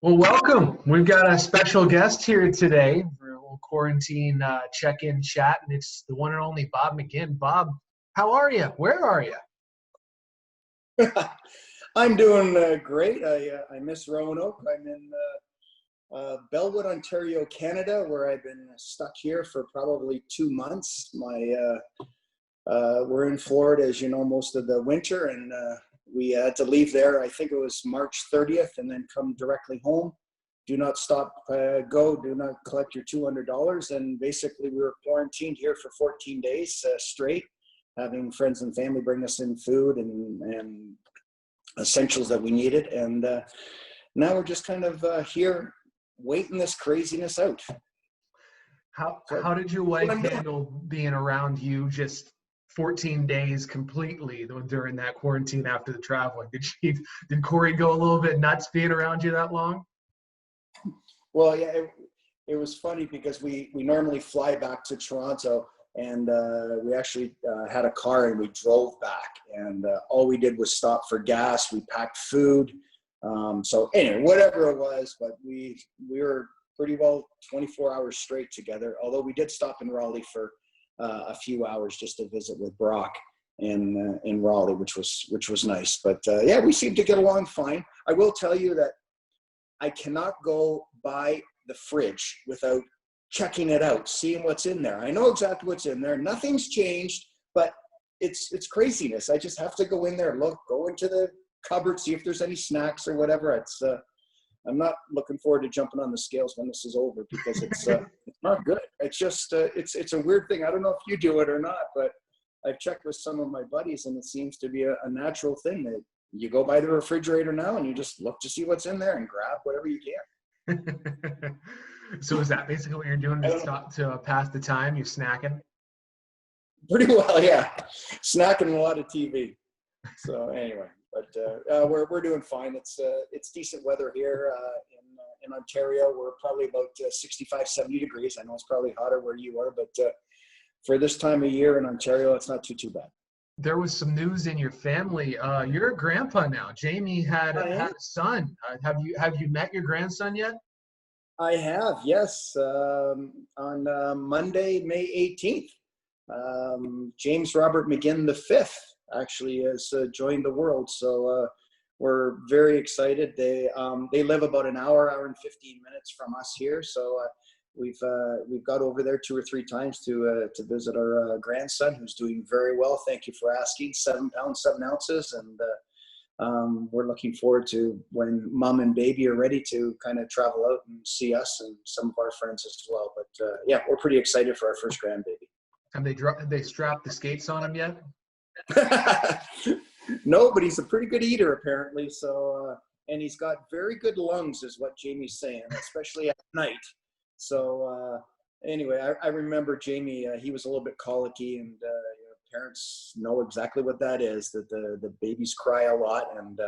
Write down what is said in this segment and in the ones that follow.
Well, welcome. We've got a special guest here today for a little quarantine check-in chat, and it's the one and only Bob McGinn. Bob, how are you? Where are you? I'm doing great. I miss Roanoke. I'm in Bellwood, Ontario, Canada, where I've been stuck here for probably 2 months. We're in Florida, as you know, most of the winter, and we had to leave there. I think it was March 30th, and then come directly home. Do not stop, go. Do not collect your $200. And basically, we were quarantined here for 14 days straight, having friends and family bring us in food and essentials that we needed. And now we're just kind of here waiting this craziness out. How did your wife handle being around you just 14 days completely during that quarantine after the traveling? Did Corey go a little bit nuts being around you that long? Well, yeah, it was funny because we normally fly back to Toronto, and we actually had a car and we drove back, and all we did was stop for gas. We packed food. So anyway, whatever it was, but we were pretty well 24 hours straight together, although we did stop in Raleigh for a few hours just to visit with Brock in Raleigh, which was nice. But yeah, we seem to get along fine. I will tell you that I cannot go by the fridge without checking it out, seeing what's in there. I know exactly what's in there. Nothing's changed, but it's craziness. I just have to go in there, go into the cupboard, see if there's any snacks or whatever. I'm not looking forward to jumping on the scales when this is over, because it's not good. It's just it's a weird thing. I don't know if you do it or not, but I've checked with some of my buddies, and it seems to be a natural thing that you go by the refrigerator now and you just look to see what's in there and grab whatever you can. So is that basically what you're doing to pass the time? You're snacking? Pretty well, yeah. Snacking a lot of TV. So anyway, but we're doing fine. It's decent weather here in Ontario. We're probably about 65, 70 degrees. I know it's probably hotter where you are, but for this time of year in Ontario, it's not too bad. There was some news in your family. You're a grandpa now. Jamie had a son. Have you met your grandson yet? I have, yes. On Monday, May 18th, James Robert McGinn V actually has joined the world. So we're very excited. They live about an hour and 15 minutes from us here. So we've got over there 2 or 3 times to visit our grandson, who's doing very well. Thank you for asking. 7 pounds, 7 ounces. And we're looking forward to when mom and baby are ready to kind of travel out and see us and some of our friends as well. But yeah, we're pretty excited for our first grandbaby. Have they strapped the skates on him yet? No, but he's a pretty good eater apparently. So and he's got very good lungs, is what Jamie's saying, especially at night. So anyway, I remember Jamie. He was a little bit colicky, and parents know exactly what that is. That the babies cry a lot, and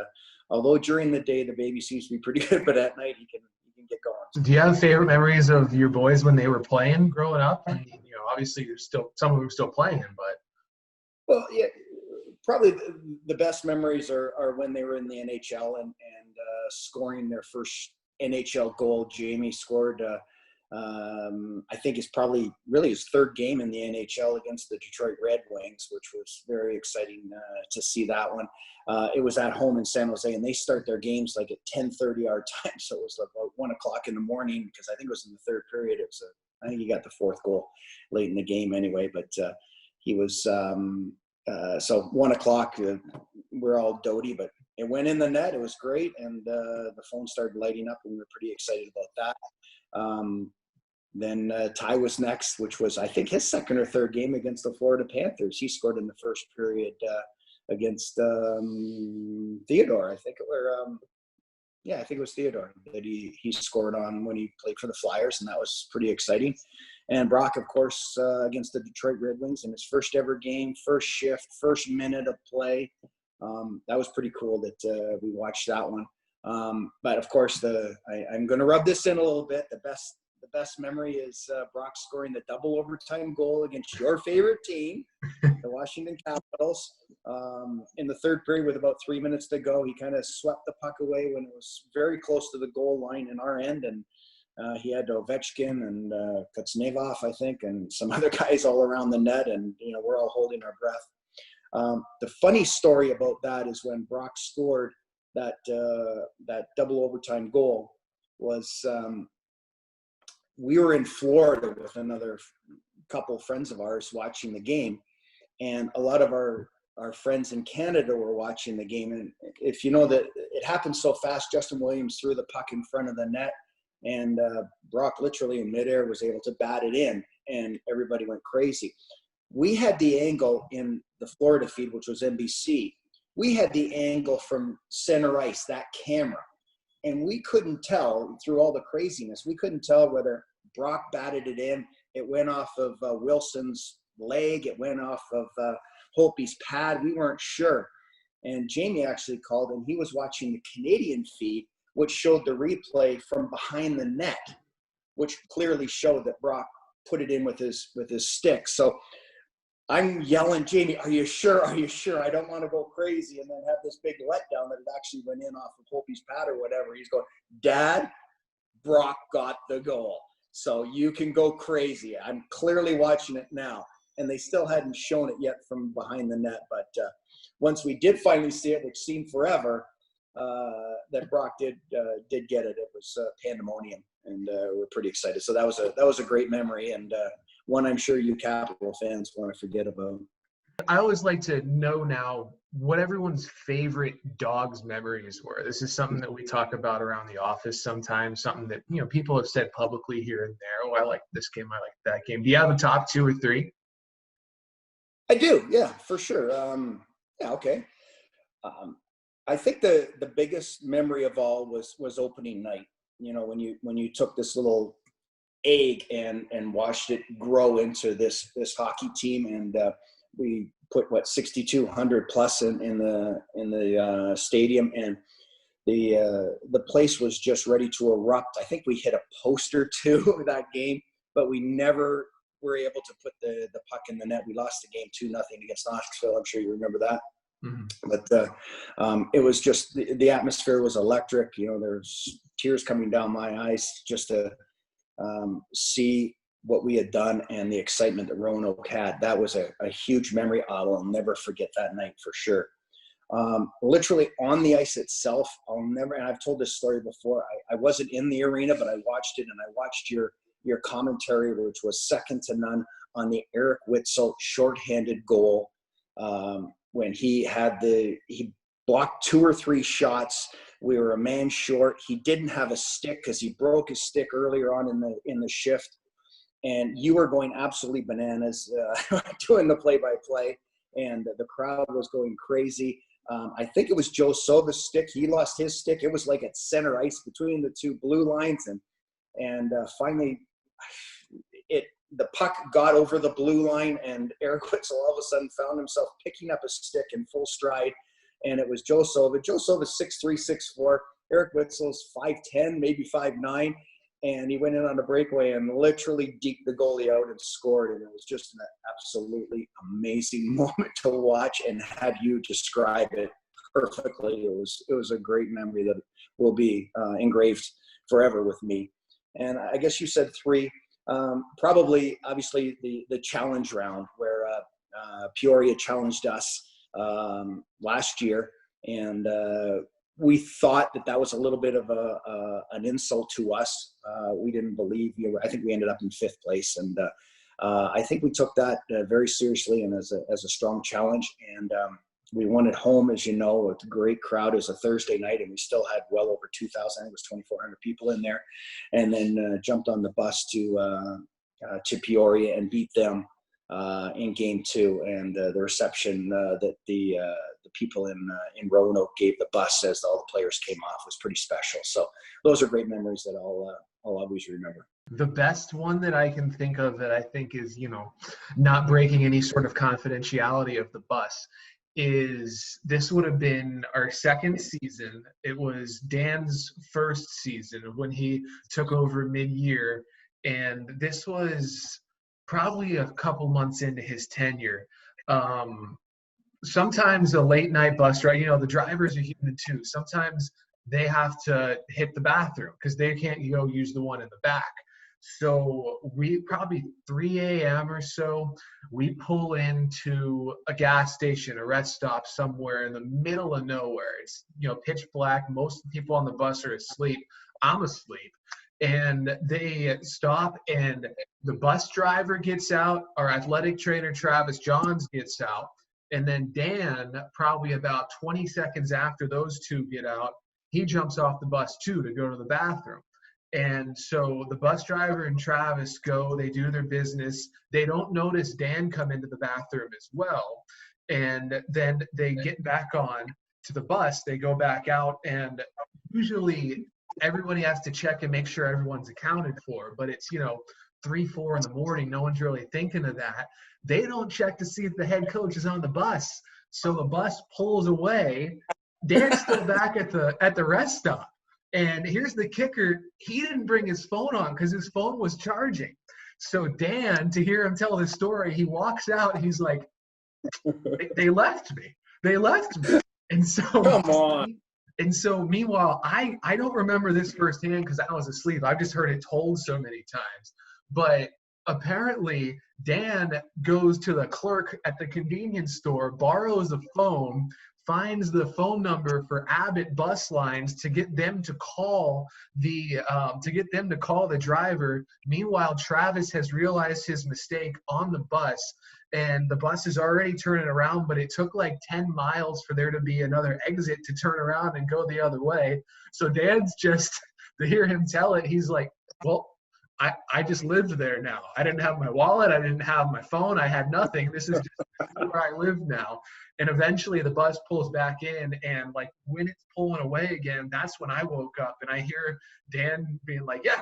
although during the day the baby seems to be pretty good, but at night he can get going. Do you have favorite memories of your boys when they were playing growing up? And, obviously there's still some of them still playing, but well, yeah, probably the best memories are when they were in the NHL and scoring their first NHL goal. Jamie scored. I think it's probably really his 3rd game in the NHL against the Detroit Red Wings, which was very exciting to see that one. It was at home in San Jose, and they start their games like at 10:30 our time, so it was like about 1 o'clock in the morning, because I think it was in the 3rd period. I think he got the 4th goal late in the game anyway, but he was so 1 o'clock. We're all doty, but it went in the net. It was great, and the phone started lighting up, and we were pretty excited about that. Then Ty was next, which was, I think, his 2nd or 3rd game against the Florida Panthers. He scored in the 1st period against Theodore. I think it was Theodore that he scored on when he played for the Flyers, and that was pretty exciting. And Brock, of course, against the Detroit Red Wings in his first ever game, first shift, first minute of play. That was pretty cool that we watched that one. But of course, I'm going to rub this in a little bit. The best memory is Brock scoring the double overtime goal against your favorite team, the Washington Capitals. In the third period, with about 3 minutes to go, he kind of swept the puck away when it was very close to the goal line in our end, and he had Ovechkin and Kuznetsov, I think, and some other guys all around the net, and we're all holding our breath. The funny story about that is when Brock scored that double overtime goal was we were in Florida with another couple of friends of ours watching the game, and a lot of our friends in Canada were watching the game. And if you know that it happened so fast, Justin Williams threw the puck in front of the net, and Brock literally in midair was able to bat it in, and everybody went crazy. We had the angle in the Florida feed, which was NBC. We had the angle from center ice, that camera. And we couldn't tell, through all the craziness, we couldn't tell whether Brock batted it in. It went off of Wilson's leg. It went off of Holtby's pad. We weren't sure. And Jamie actually called, and he was watching the Canadian feed, which showed the replay from behind the net, which clearly showed that Brock put it in with his stick. So I'm yelling, Jamie, are you sure? Are you sure? I don't want to go crazy and then have this big letdown that it actually went in off of Holtby's pad or whatever. He's going, Dad, Brock got the goal. So you can go crazy. I'm clearly watching it now. And they still hadn't shown it yet from behind the net. But once we did finally see it, which seemed forever, that Brock did get it. It was pandemonium, and we're pretty excited. So that was a great memory, and one I'm sure you Capital fans want to forget about. I always like to know now what everyone's favorite Dogs memories were. This is something that we talk about around the office sometimes, something that people have said publicly here and there. Oh, I like this game, I like that game. Do you have a top 2 or 3? I do, yeah, for sure. Yeah, okay. I think the biggest memory of all was opening night. When you took this little egg and watched it grow into this hockey team, and we put 6,200 plus in the stadium, and the place was just ready to erupt. I think we hit a post or two that game, but we never were able to put the puck in the net. We lost the game 2-0 against Knoxville. I'm sure you remember that. Mm-hmm. But it was just the atmosphere was electric. There's tears coming down my eyes just to see what we had done and the excitement that Roanoke had. That was a huge memory. I will never forget that night for sure. Literally on the ice itself, and I've told this story before, I wasn't in the arena, but I watched it, and I watched your commentary, which was second to none on the Eric Witzel shorthanded goal. When he blocked 2 or 3 shots. We were a man short. He didn't have a stick because he broke his stick earlier on in the shift. And you were going absolutely bananas doing the play-by-play, and the crowd was going crazy. I think it was Joe Sova's stick. He lost his stick. It was like at center ice between the 2 blue lines, and finally the puck got over the blue line, and Eric Witzel all of a sudden found himself picking up a stick in full stride, and it was Joe Sova. Joe Sova's 6'3", 6'4". Eric Witzel's 5'10", maybe 5'9", and he went in on the breakaway and literally deked the goalie out and scored, and it was just an absolutely amazing moment to watch and have you describe it perfectly. It was a great memory that will be engraved forever with me. And I guess you said 3. Probably, obviously, the challenge round where Peoria challenged us last year, and we thought that was a little bit of an insult to us. We didn't believe I think we ended up in 5th place, and I think we took that very seriously and as a strong challenge. And we won at home, as you know, with a great crowd. It was a Thursday night, and we still had well over 2,000. I think it was 2,400 people in there, and then jumped on the bus to Peoria and beat them in game 2. And the reception that the people in Roanoke gave the bus as all the players came off was pretty special. So those are great memories that I'll always remember. The best one that I can think of that I think is, not breaking any sort of confidentiality of the bus is this would have been our 2nd season. It was Dan's 1st season when he took over mid-year, and this was probably a couple months into his tenure. sometimes a late night bus ride, the drivers are human too. Sometimes they have to hit the bathroom because they can't go use the one in the back. So we probably 3 a.m. or so, we pull into a gas station, a rest stop somewhere in the middle of nowhere. It's, pitch black. Most of the people on the bus are asleep. I'm asleep. And they stop, and the bus driver gets out. Our athletic trainer, Travis Johns, gets out. And then Dan, probably about 20 seconds after those two get out, he jumps off the bus too to go to the bathroom. And so the bus driver and Travis go, they do their business. They don't notice Dan come into the bathroom as well. And then they get back on to the bus. They go back out, and usually everybody has to check and make sure everyone's accounted for. But it's, 3, 4 in the morning. No one's really thinking of that. They don't check to see if the head coach is on the bus. So the bus pulls away. Dan's still back at the rest stop. And here's the kicker. He didn't bring his phone on because his phone was charging. So Dan, to hear him tell the story, he walks out. He's like, they left me. They left me. And so, come on. And so meanwhile, I don't remember this firsthand because I was asleep. I've just heard it told so many times. But apparently Dan goes to the clerk at the convenience store, borrows a phone, finds the phone number for Abbott bus lines to get them to call the driver. Meanwhile, Travis has realized his mistake on the bus, and the bus is already turning around, but it took like 10 miles for there to be another exit to turn around and go the other way. So Dan's just, to hear him tell it, he's like, well, I just lived there now. I didn't have my wallet. I didn't have my phone. I had nothing. This is just where I live now. And eventually the bus pulls back in, and like when it's pulling away again, that's when I woke up and I hear Dan being like, yeah,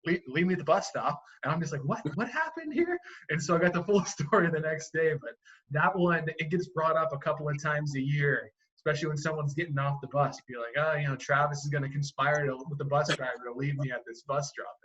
leave me at the bus stop. And I'm just like, what happened here? And so I got the full story the next day. But that one, it gets brought up a couple of times a year, especially when someone's getting off the bus. Be like, oh, Travis is going to conspire with the bus driver to leave me at this bus stop